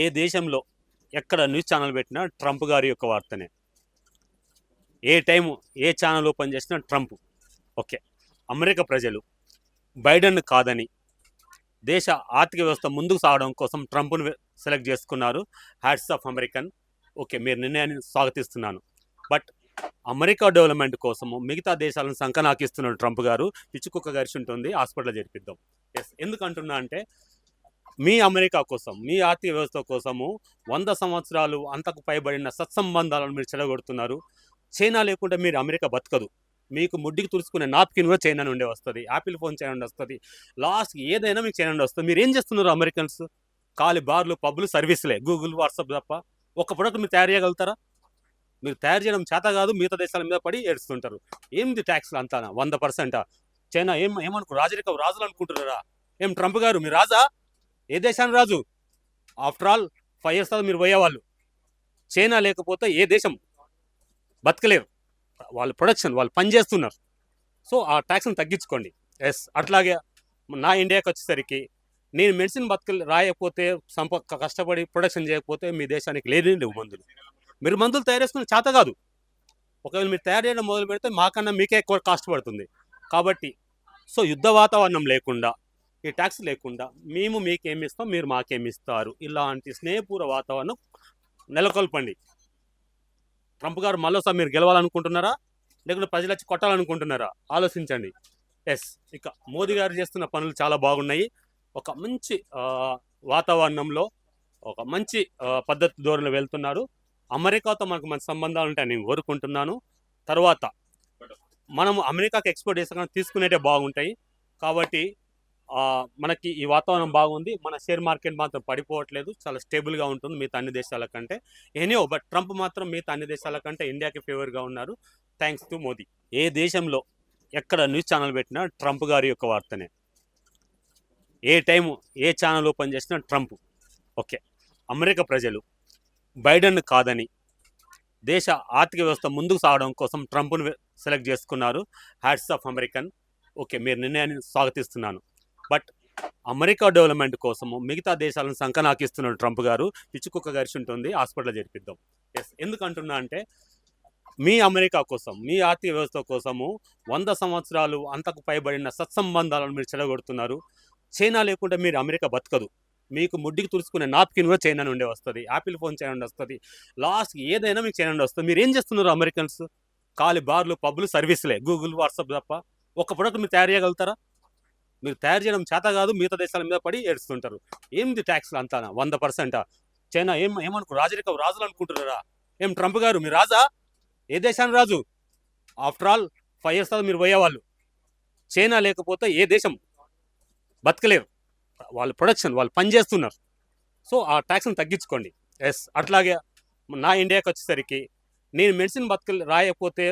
ఏ దేశంలో ఎక్కడ news channel పెట్టినా ట్రంప్ గారి యొక్క వార్తనే. ఏ టైము ఏ ఛానల్ ఓపెన్ చేసినా ట్రంప్. ఓకే. అమెరికా ప్రజలు బైడెన్ కాదని దేశ ఆర్థిక వ్యవస్థ ముందుకు సాగడం కోసం ట్రంప్ను సెలెక్ట్ చేసుకున్నారు. Hats off American. ఓకే, మీరు నిర్ణయాన్ని స్వాగతిస్తున్నాను. బట్ అమెరికా డెవలప్మెంట్ కోసము మిగతా దేశాలను సంకనాకిస్తున్నాడు ట్రంప్ గారు. పిచ్చుకుక్క గరిచి ఉంటుంది, హాస్పిటల్లో చేర్పిద్దాం. ఎస్, ఎందుకంటున్నా అంటే మీ అమెరికా కోసం, మీ ఆర్థిక వ్యవస్థ కోసము 100 సంవత్సరాలు అంతకు పైబడిన సత్సంబంధాలను మీరు చెడగొడుతున్నారు. చైనా లేకుంటే మీరు అమెరికా బతకదు. మీకు ముడ్డికి తుడుచుకునే నాప్కిన్ కూడా చైనా నుండే వస్తుంది, యాపిల్ ఫోన్ చైనా నుండి వస్తుంది, లాస్ట్కి ఏదైనా మీకు చైనా నుండి వస్తుంది. మీరు ఏం చేస్తున్నారు అమెరికన్స్? ఖాళీ బార్లు, పబ్లు, సర్వీసులే, గూగుల్, వాట్సాప్ తప్ప ఒక ప్రొడక్ట్ మీరు తయారు చేయగలుగుతారా? మీరు తయారు చేయడం చేత కాదు, మిగతా దేశాల మీద పడి ఏడుస్తుంటారు. ఏంది ట్యాక్స్లు అంతా 100%? చైనా ఏమనుకో రాజులు అనుకుంటున్నారా? ఏం ట్రంప్ గారు మీరు రాజా? ఏ దేశానికి రాజు? ఆఫ్టర్ ఆల్ 5 years మీరు పోయేవాళ్ళు. చైనా లేకపోతే ఏ దేశం బతకలేరు. వాళ్ళు ప్రొడక్షన్, వాళ్ళు పని చేస్తున్నారు. సో ఆ ట్యాక్స్ని తగ్గించుకోండి. ఎస్, అట్లాగే నా ఇండియాకి వచ్చేసరికి నేను మెడిసిన్ రాయకపోతే, కష్టపడి ప్రొడక్షన్ చేయకపోతే మీ దేశానికి లేవు మందులు. మీరు మందులు తయారు చేసుకుని చేత కాదు. ఒకవేళ మీరు తయారు చేయడం మొదలు పెడితే మాకన్నా మీకే ఎక్కువ కాస్ట్ పడుతుంది. కాబట్టి సో యుద్ధ వాతావరణం లేకుండా, ఈ ట్యాక్స్ లేకుండా మేము మీకేమిస్తాం, మీరు మాకేమిస్తారు, ఇలాంటి స్నేహపూర్వ వాతావరణం నెలకొల్పండి. ట్రంప్ గారు మళ్ళీసారి మీరు గెలవాలనుకుంటున్నారా, లేకుంటే ప్రజలు వచ్చి కొట్టాలనుకుంటున్నారా? ఆలోచించండి. ఎస్, ఇక మోదీ గారు చేస్తున్న పనులు చాలా బాగున్నాయి. ఒక మంచి వాతావరణంలో, ఒక మంచి పద్ధతి ధోరణిలో వెళ్తున్నారు. అమెరికాతో మనకు మంచి సంబంధాలు ఉంటాయని నేను కోరుకుంటున్నాను. తర్వాత మనము అమెరికాకి ఎక్స్పోర్ట్ చేసాక తీసుకునేటే బాగుంటాయి. కాబట్టి మనకి ఈ వాతావరణం బాగుంది. మన షేర్ మార్కెట్ మాత్రం పడిపోవట్లేదు, చాలా స్టేబుల్గా ఉంటుంది మిగతా అన్ని దేశాల కంటే. బట్ ట్రంప్ మాత్రం మిగతా అన్ని దేశాల కంటే ఇండియాకి ఫేవర్గా ఉన్నారు. Thanks to Modi. ఏ దేశంలో ఎక్కడ న్యూస్ ఛానల్ పెట్టినా ట్రంప్ గారి యొక్క వార్తనే. ఏ టైము ఏ ఛానల్ ఓపెన్ చేసినా ట్రంప్. ఓకే. అమెరికా ప్రజలు బైడెన్ కాదని దేశ ఆర్థిక వ్యవస్థ ముందుకు సాగడం కోసం ట్రంప్ను సెలెక్ట్ చేసుకున్నారు. Hats off American. ఓకే, మీరు నిర్ణయాన్ని స్వాగతిస్తున్నాను. బట్ అమెరికా డెవలప్మెంట్ కోసము మిగతా దేశాలను సంకనాకిస్తున్నాడు ట్రంప్ గారు. పిచ్చుకుక్క గరిచి ఉంటుంది, హాస్పిటల్లో చేర్పిద్దాం. ఎస్, ఎందుకంటున్నా అంటే మీ అమెరికా కోసం, మీ ఆర్థిక వ్యవస్థ కోసము 100 సంవత్సరాలు అంతకు పైబడిన సత్సంబంధాలను మీరు చెడగొడుతున్నారు. చైనా లేకుంటే మీరు అమెరికా బతకదు. మీకు ముడ్డికి తుడుచుకునే నాప్కిన్ కూడా చైనా నుండే వస్తుంది, యాపిల్ ఫోన్ చైనా నుండి వస్తుంది, లాస్ట్కి ఏదైనా మీకు చైనా నుండి వస్తుంది. మీరు ఏం చేస్తున్నారు అమెరికన్స్? ఖాళీ బార్లు, పబ్లు, సర్వీసులే, గూగుల్, వాట్సాప్ తప్ప ఒక ప్రొడక్ట్ మీరు తయారు చేయగలుగుతారా? మీరు తయారు చేయడం చేత కాదు, మిగతా దేశాల మీద పడి ఏడుస్తుంటారు. ఏంది ట్యాక్స్లు అంతా 100%? చైనా ఏమనుకో రాజులు అనుకుంటున్నారా? ఏం ట్రంప్ గారు మీరు రాజా? ఏ దేశానికి రాజు? ఆఫ్టర్ ఆల్ 5 years మీరు పోయేవాళ్ళు. చైనా లేకపోతే ఏ దేశం బతకలేరు. వాళ్ళు ప్రొడక్షన్, వాళ్ళు పని చేస్తున్నారు. సో ఆ ట్యాక్స్ని తగ్గించుకోండి. ఎస్, అట్లాగే నా ఇండియాకి వచ్చేసరికి నేను మెడిసిన్ రాయకపోతే,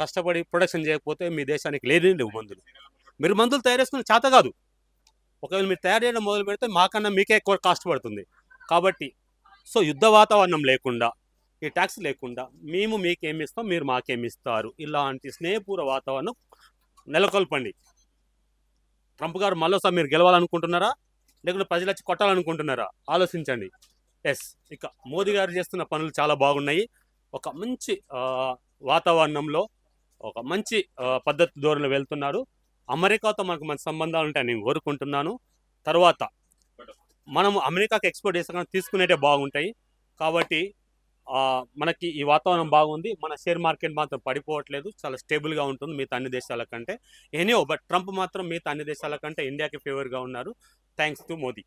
కష్టపడి ప్రొడక్షన్ చేయకపోతే మీ దేశానికి లేవు మందులు. మీరు మందులు తయారు చేసుకుని చేత కాదు. ఒకవేళ మీరు తయారు చేయడం మొదలు పెడితే మాకన్నా మీకే ఎక్కువ కాస్ట్ పడుతుంది. కాబట్టి సో యుద్ధ వాతావరణం లేకుండా, ఈ ట్యాక్స్ లేకుండా మేము మీకేమిస్తాం, మీరు మాకేమిస్తారు, ఇలాంటి స్నేహపూర్వ వాతావరణం నెలకొల్పండి. ట్రంప్ గారు మళ్ళీసారి మీరు గెలవాలనుకుంటున్నారా, లేకుంటే ప్రజలు వచ్చి కొట్టాలనుకుంటున్నారా? ఆలోచించండి. ఎస్, ఇక మోదీ గారు చేస్తున్న పనులు చాలా బాగున్నాయి. ఒక మంచి వాతావరణంలో, ఒక మంచి పద్ధతి ధోరణిలో వెళ్తున్నారు. అమెరికాతో మనకు మంచి సంబంధాలు ఉంటాయని నేను కోరుకుంటున్నాను. తర్వాత మనము అమెరికాకి ఎక్స్పోర్ట్ చేసాక తీసుకునేటే బాగుంటాయి. కాబట్టి మనకి ఈ వాతావరణం బాగుంది. మన షేర్ మార్కెట్ మాత్రం పడిపోవట్లేదు, చాలా స్టేబుల్గా ఉంటుంది మిగతా అన్ని దేశాల కంటే. బట్ ట్రంప్ మాత్రం మిగతా అన్ని దేశాల కంటే ఇండియాకి ఫేవర్గా ఉన్నారు. Thanks to Modi.